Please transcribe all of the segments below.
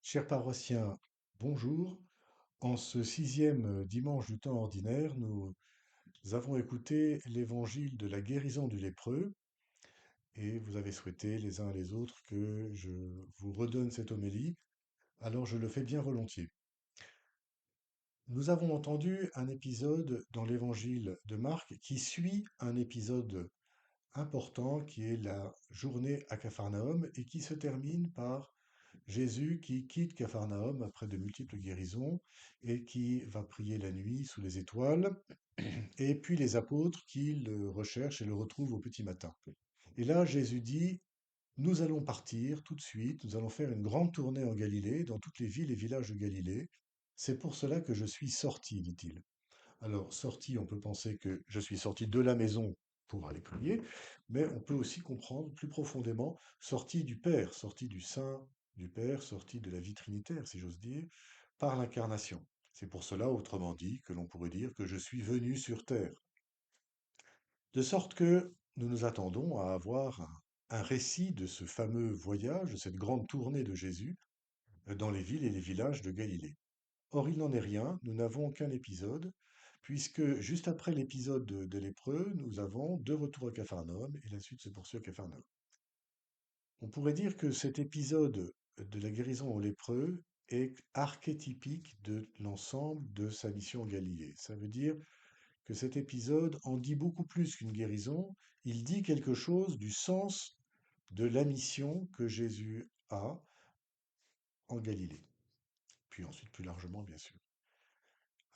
Chers paroissiens, bonjour. En ce sixième dimanche du temps ordinaire, nous avons écouté l'évangile de la guérison du lépreux et vous avez souhaité les uns et les autres que je vous redonne cette homélie, alors je le fais bien volontiers. Nous avons entendu un épisode dans l'évangile de Marc qui suit un épisode important qui est la journée à Capharnaüm et qui se termine par Jésus qui quitte Capharnaüm après de multiples guérisons et qui va prier la nuit sous les étoiles, et puis les apôtres qui le recherchent et le retrouvent au petit matin. Et là, Jésus dit, nous allons partir tout de suite, nous allons faire une grande tournée en Galilée, dans toutes les villes et villages de Galilée. C'est pour cela que je suis sorti, dit-il. Alors, sorti, on peut penser que je suis sorti de la maison pour aller prier, mais on peut aussi comprendre plus profondément sorti du Père, sorti du sein du Père, sorti de la vie trinitaire, si j'ose dire, par l'incarnation. C'est pour cela, autrement dit, que l'on pourrait dire que je suis venu sur terre. De sorte que nous nous attendons à avoir un récit de ce fameux voyage, de cette grande tournée de Jésus dans les villes et les villages de Galilée. Or, il n'en est rien, nous n'avons qu'un épisode, puisque juste après l'épisode de lépreux, nous avons deux retours à Capharnaüm, et la suite se poursuit à Capharnaüm. On pourrait dire que cet épisode de la guérison aux lépreux est archétypique de l'ensemble de sa mission en Galilée. Ça veut dire que cet épisode en dit beaucoup plus qu'une guérison, il dit quelque chose du sens de la mission que Jésus a en Galilée, puis ensuite plus largement, bien sûr.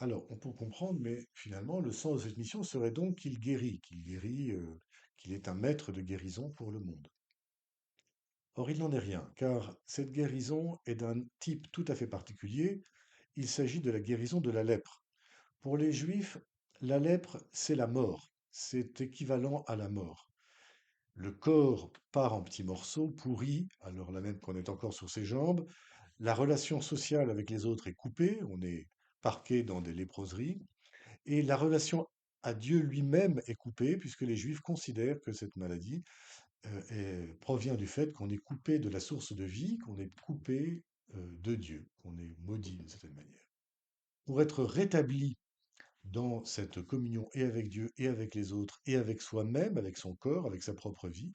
Alors, on peut comprendre, mais finalement, le sens de cette mission serait donc qu'il guérit, qu'il est un maître de guérison pour le monde. Or, il n'en est rien, car cette guérison est d'un type tout à fait particulier. Il s'agit de la guérison de la lèpre. Pour les Juifs, la lèpre, c'est la mort. C'est équivalent à la mort. Le corps part en petits morceaux, pourri, alors là même qu'on est encore sur ses jambes. La relation sociale avec les autres est coupée, on est parqué dans des léproseries. Et la relation à Dieu lui-même est coupée, puisque les Juifs considèrent que cette maladie provient du fait qu'on est coupé de la source de vie, qu'on est coupé de Dieu, qu'on est maudit d'une certaine manière. Pour être rétabli dans cette communion et avec Dieu et avec les autres et avec soi-même, avec son corps, avec sa propre vie,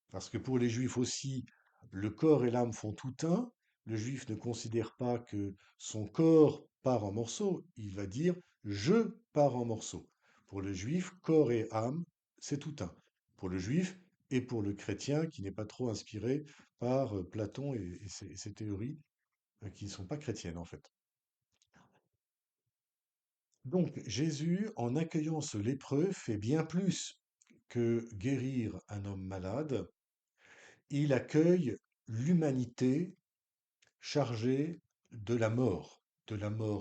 parce que pour les Juifs aussi, le corps et l'âme font tout un. Le Juif ne considère pas que son corps part en morceaux, il va dire je pars en morceaux. Pour le Juif, corps et âme, c'est tout un. Pour le Juif et pour le chrétien qui n'est pas trop inspiré par Platon et ses théories qui ne sont pas chrétiennes en fait. Donc Jésus, en accueillant ce lépreux, fait bien plus que guérir un homme malade. Il accueille l'humanité chargée de la mort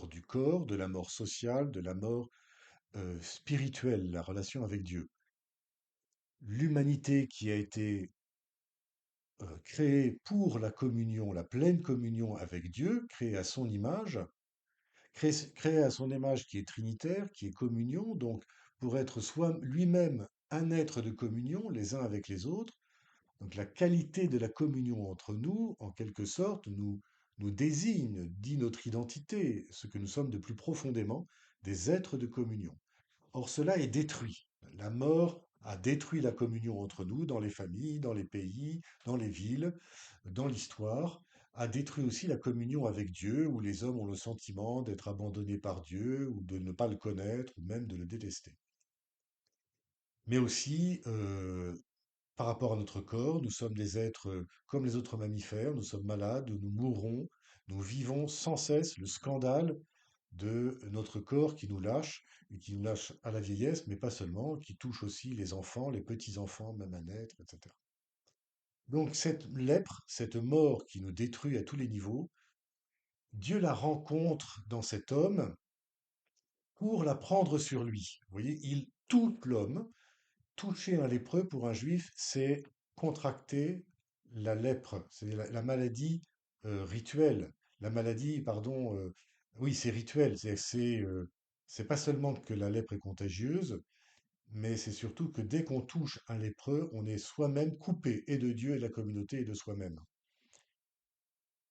du corps, de la mort sociale, de la mort spirituelle, la relation avec Dieu. L'humanité qui a été créée pour la communion, la pleine communion avec Dieu, créée à son image, créée à son image qui est trinitaire, qui est communion, donc pour être soi lui-même un être de communion les uns avec les autres. Donc la qualité de la communion entre nous, en quelque sorte, nous désigne, dit notre identité, ce que nous sommes de plus profondément, des êtres de communion. Or cela est détruit. La mort a détruit la communion entre nous, dans les familles, dans les pays, dans les villes, dans l'histoire, a détruit aussi la communion avec Dieu, où les hommes ont le sentiment d'être abandonnés par Dieu, ou de ne pas le connaître, ou même de le détester. Mais aussi, par rapport à notre corps, nous sommes des êtres comme les autres mammifères, nous sommes malades, nous mourrons, nous vivons sans cesse le scandale de notre corps qui nous lâche, et qui nous lâche à la vieillesse, mais pas seulement, qui touche aussi les enfants, les petits-enfants, même à naître, etc. Donc cette lèpre, cette mort qui nous détruit à tous les niveaux, Dieu la rencontre dans cet homme pour la prendre sur lui. Vous voyez, il touche l'homme. Toucher un lépreux pour un juif, c'est contracter la lèpre, c'est la maladie rituelle. La maladie, pardon, oui, c'est rituel. C'est pas seulement que la lèpre est contagieuse, mais c'est surtout que dès qu'on touche un lépreux, on est soi-même coupé et de Dieu et de la communauté et de soi-même.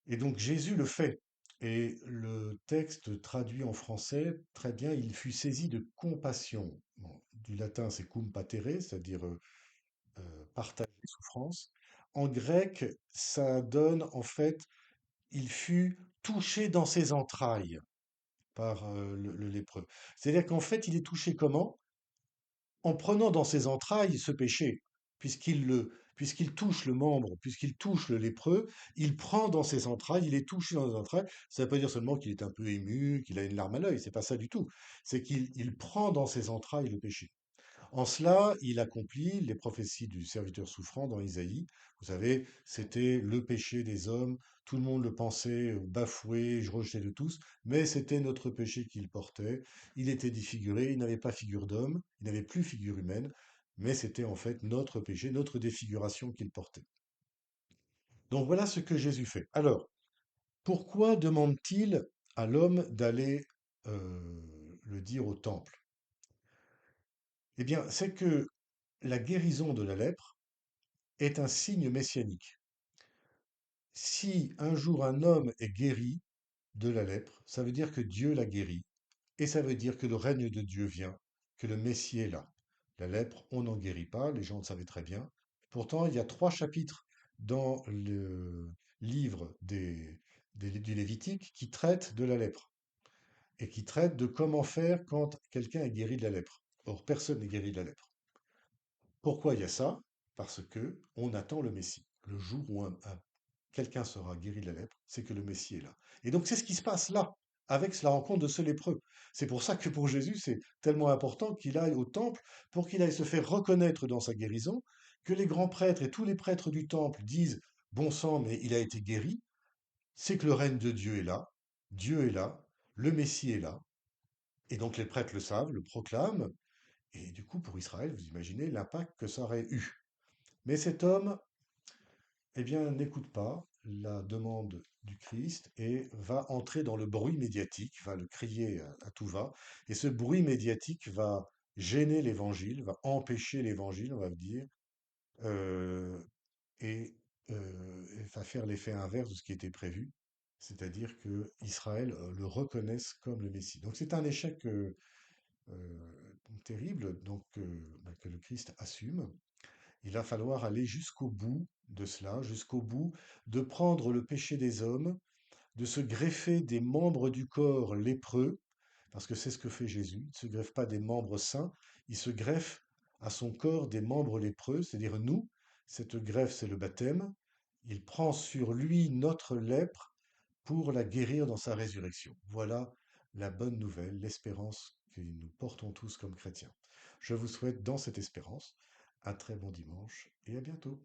Et donc Jésus le fait. Et le texte traduit en français, très bien, il fut saisi de compassion. Bon, du latin, c'est cum patere, c'est-à-dire partager les souffrances. En grec, ça donne en fait, il fut touché dans ses entrailles par le lépreux. C'est-à-dire qu'en fait, il est touché comment? En prenant dans ses entrailles ce péché, puisqu'il touche le membre, puisqu'il touche le lépreux, il prend dans ses entrailles, il est touché dans ses entrailles. Ça ne veut pas dire seulement qu'il est un peu ému, qu'il a une larme à l'œil, c'est pas ça du tout. C'est qu'il prend dans ses entrailles le péché. En cela, il accomplit les prophéties du serviteur souffrant dans Isaïe. Vous savez, c'était le péché des hommes, tout le monde le pensait bafoué, rejeté de tous, mais c'était notre péché qu'il portait. Il était défiguré, il n'avait pas figure d'homme, il n'avait plus figure humaine, mais c'était en fait notre péché, notre défiguration qu'il portait. Donc voilà ce que Jésus fait. Alors, pourquoi demande-t-il à l'homme d'aller le dire au temple? Eh bien, c'est que la guérison de la lèpre est un signe messianique. Si un jour un homme est guéri de la lèpre, ça veut dire que Dieu l'a guéri, et ça veut dire que le règne de Dieu vient, que le Messie est là. La lèpre, on n'en guérit pas, les gens le savaient très bien. Pourtant, il y a 3 chapitres dans le livre du Lévitique qui traitent de la lèpre, et qui traitent de comment faire quand quelqu'un est guéri de la lèpre. Or, personne n'est guéri de la lèpre. Pourquoi il y a ça? Parce que on attend le Messie. Le jour où quelqu'un sera guéri de la lèpre, c'est que le Messie est là. Et donc c'est ce qui se passe là, avec la rencontre de ce lépreux. C'est pour ça que pour Jésus, c'est tellement important qu'il aille au temple, pour qu'il aille se faire reconnaître dans sa guérison, que les grands prêtres et tous les prêtres du temple disent, bon sang, mais il a été guéri, c'est que le règne de Dieu est là, le Messie est là, et donc les prêtres le savent, le proclament, et du coup pour Israël, vous imaginez l'impact que ça aurait eu. Mais cet homme, eh bien, n'écoute pas la demande du Christ et va entrer dans le bruit médiatique, va le crier à tout va, et ce bruit médiatique va gêner l'évangile, va empêcher l'évangile, on va dire, euh, et, et va faire l'effet inverse de ce qui était prévu, c'est-à-dire que Israël le reconnaisse comme le Messie. Donc c'est un échec terrible, donc bah, que le Christ assume. Il va falloir aller jusqu'au bout de cela, jusqu'au bout de prendre le péché des hommes, de se greffer des membres du corps lépreux, parce que c'est ce que fait Jésus. Il ne se greffe pas des membres saints, il se greffe à son corps des membres lépreux, c'est-à-dire nous. Cette greffe, c'est le baptême. Il prend sur lui notre lèpre pour la guérir dans sa résurrection. Voilà la bonne nouvelle, l'espérance que nous portons tous comme chrétiens. Je vous souhaite dans cette espérance un très bon dimanche et à bientôt.